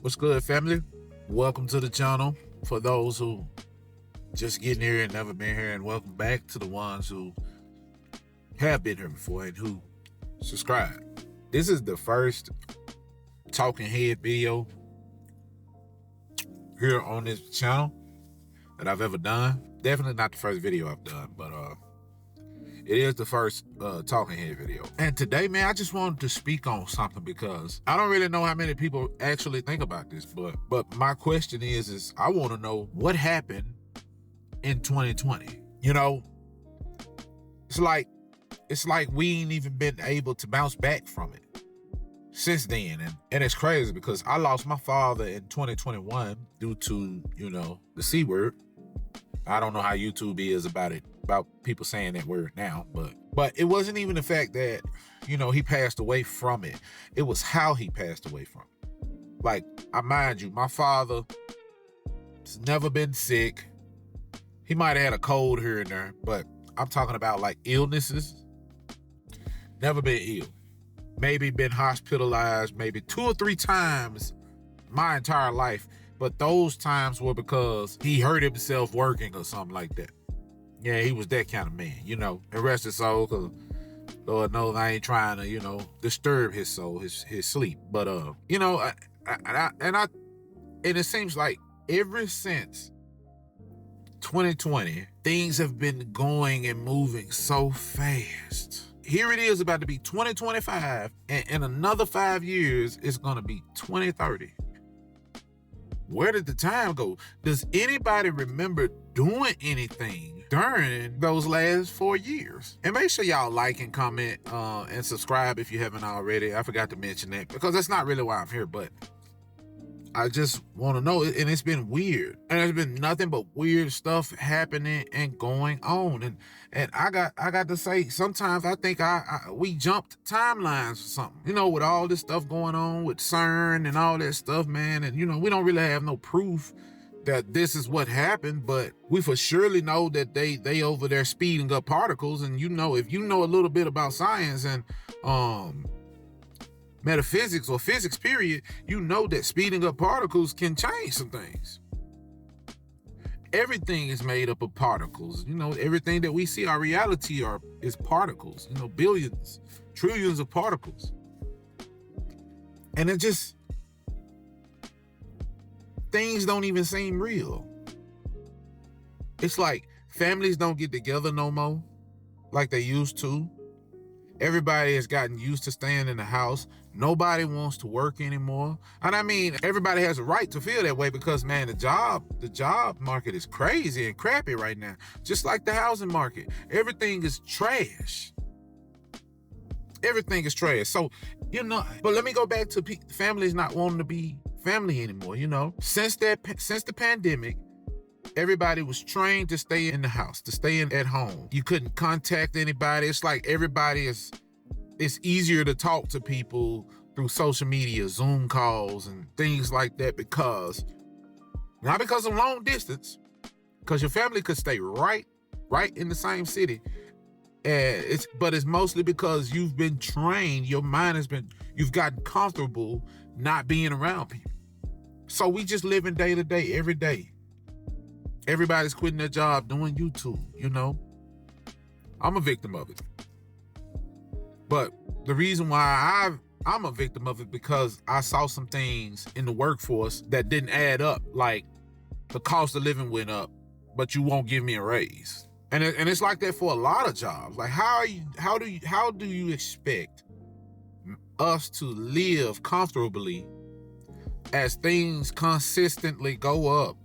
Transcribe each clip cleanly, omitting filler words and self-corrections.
What's good, family? Welcome to the channel. For those who just getting here and never been here, and welcome back to the ones who have been here before and who subscribe. This is the first talking head video here on this channel that I've ever done. Definitely not the first video I've done, but it is the first talking head video. And today, man, I just wanted to speak on something because I don't really know how many people actually think about this, but my question is I want to know what happened in 2020. You know, it's like we ain't even been able to bounce back from it since then. And it's crazy because I lost my father in 2021 due to, you know, the C word. I don't know how YouTube is about people saying that word now, but it wasn't even the fact that, you know, he passed away from it. It was how he passed away from it. Like, I mind you, my father has never been sick. He might have had a cold here and there, but I'm talking about like illnesses. Never been ill. Maybe been hospitalized maybe 2 or 3 times my entire life. But those times were because he hurt himself working or something like that. Yeah, he was that kind of man, you know. And rest his soul, because Lord knows I ain't trying to, you know, disturb his soul, his sleep. But, you know, and it seems like ever since 2020, things have been going and moving so fast. Here it is about to be 2025, and in another 5 years, it's going to be 2030. Where did the time go? Does anybody remember doing anything during those last 4 years? And make sure y'all like and comment and subscribe if you haven't already. I forgot to mention that because that's not really why I'm here, but I just want to know. And it's been weird. And there's been nothing but weird stuff happening and going on. And I got to say, sometimes I think we jumped timelines or something, you know, with all this stuff going on with CERN and all that stuff, man. And, you know, we don't really have no proof that this is what happened, but we for surely know that they over there speeding up particles. And, you know, if you know a little bit about science and metaphysics or physics period, you know that speeding up particles can change some things. Everything is made up of particles. You know, everything that we see, our reality is particles, you know, billions, trillions of particles. And it just, things don't even seem real. It's like families don't get together no more like they used to. Everybody has gotten used to staying in the house. Nobody wants to work anymore. And I mean, everybody has a right to feel that way because, man, the job market is crazy and crappy right now. Just like the housing market. Everything is trash. Everything is trash. So, you know, but let me go back to families not wanting to be family anymore, you know. Since the pandemic, everybody was trained to stay in the house, to stay at home. You couldn't contact anybody. It's like it's easier to talk to people through social media, Zoom calls and things like that not because of long distance, because your family could stay right in the same city. But it's mostly because you've been trained, your mind you've gotten comfortable not being around people. So we just living day to day, every day. Everybody's quitting their job doing YouTube, you know. I'm a victim of it. But the reason why I'm a victim of it because I saw some things in the workforce that didn't add up. Like the cost of living went up, but you won't give me a raise. And it's like that for a lot of jobs. Like how do you expect us to live comfortably as things consistently go up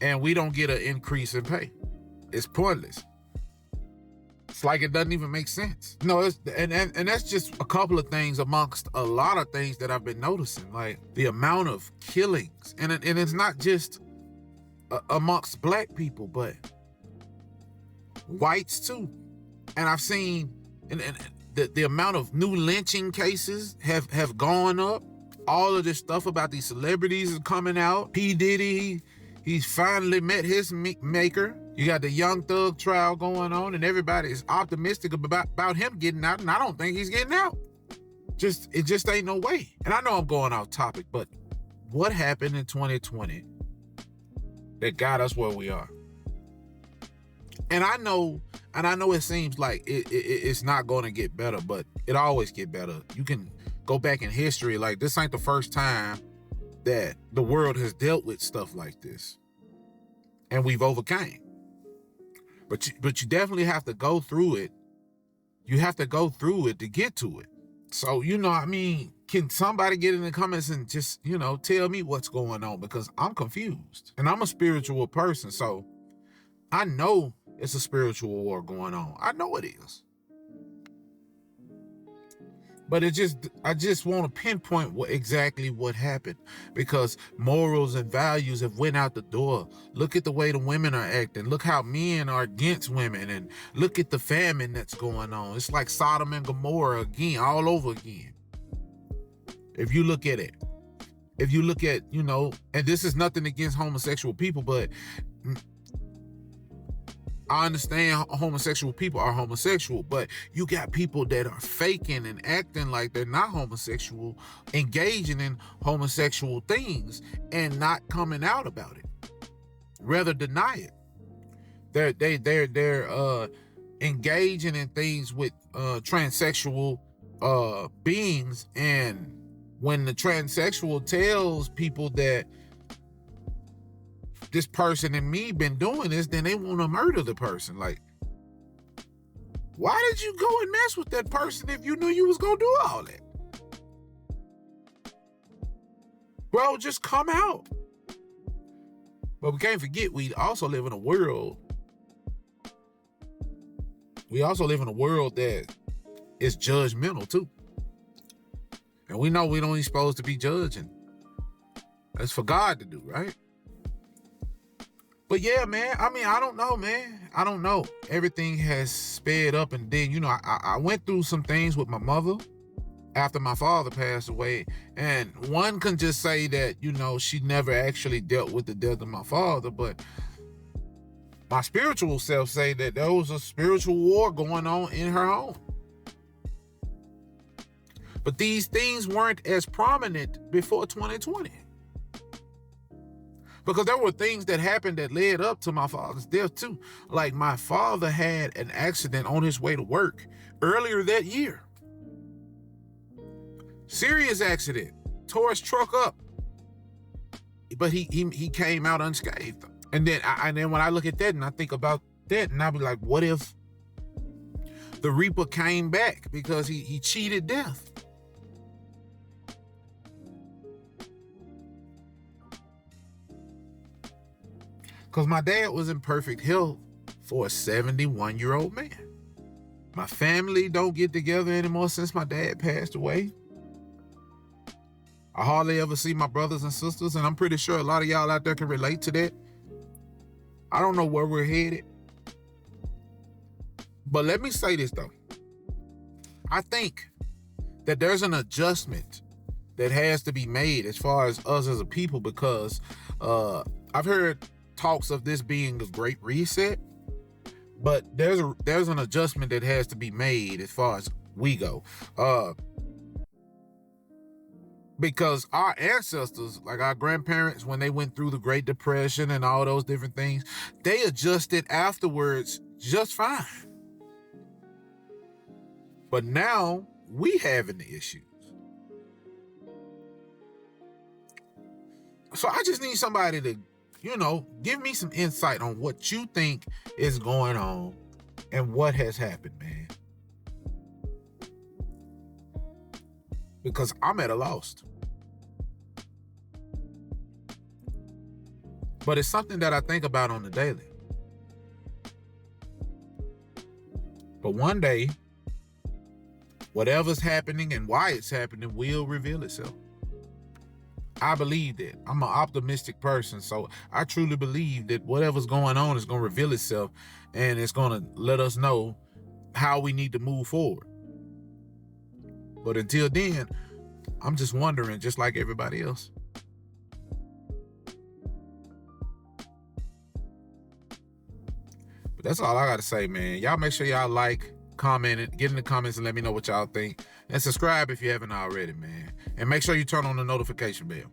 and we don't get an increase in pay? It's pointless. It's like it doesn't even make sense. No, and that's just a couple of things amongst a lot of things that I've been noticing, like the amount of killings, and it's not just amongst black people, but whites too. And I've seen and the amount of new lynching cases have gone up. All of this stuff about these celebrities is coming out. P. Diddy, he's finally met his maker. You got the Young Thug trial going on, and everybody is optimistic about him getting out, and I don't think he's getting out. It just ain't no way. And I know I'm going off topic, but what happened in 2020 that got us where we are. And I know it seems like it's not going to get better, but it always get better. You can go back in history. Like, this ain't the first time that the world has dealt with stuff like this, and we've overcame. But you definitely have to go through it. You have to go through it to get to it. So, can somebody get in the comments and just, tell me what's going on? Because I'm confused. And I'm a spiritual person, so I know it's a spiritual war going on. I know it is. But I just want to pinpoint exactly what happened, because morals and values have went out the door. Look at the way the women are acting. Look how men are against women, and look at the famine that's going on. It's like Sodom and Gomorrah again, all over again. If you look at it, and this is nothing against homosexual people, but I understand homosexual people are homosexual, but you got people that are faking and acting like they're not homosexual, engaging in homosexual things and not coming out about it. Rather deny it. They're engaging in things with transsexual beings, and when the transsexual tells people that this person and me been doing this, then they want to murder the person. Like, why did you go and mess with that person if you knew you was gonna do all that? Bro, just come out. But we can't forget, we also live in a world that is judgmental too. And we know we don't even supposed to be judging. That's for God to do, right? But yeah, man, I don't know, man. I don't know. Everything has sped up, and then, I went through some things with my mother after my father passed away. And one can just say that, she never actually dealt with the death of my father, but my spiritual self say that there was a spiritual war going on in her home. But these things weren't as prominent before 2020. Because there were things that happened that led up to my father's death too. Like, my father had an accident on his way to work earlier that year. Serious accident. Tore his truck up. But he came out unscathed. And then when I look at that and I think about that, and I'll be like, what if the Reaper came back because he cheated death? Because my dad was in perfect health for a 71-year-old man. My family don't get together anymore since my dad passed away. I hardly ever see my brothers and sisters, and I'm pretty sure a lot of y'all out there can relate to that. I don't know where we're headed. But let me say this, though. I think that there's an adjustment that has to be made as far as us as a people, because I've heard talks of this being a great reset, but there's an adjustment that has to be made as far as we go, because our ancestors, like our grandparents, when they went through the Great Depression and all those different things, they adjusted afterwards just fine. But now we having the issues. So I just need somebody to give me some insight on what you think is going on and what has happened, man. Because I'm at a loss. But it's something that I think about on the daily. But one day, whatever's happening and why it's happening will reveal itself. I believe that. I'm an optimistic person, so I truly believe that whatever's going on is going to reveal itself, and it's going to let us know how we need to move forward. But until then, I'm just wondering, just like everybody else. But that's all I got to say, man. Y'all make sure y'all like, comment, get in the comments and let me know what y'all think. And subscribe if you haven't already, man. And make sure you turn on the notification bell.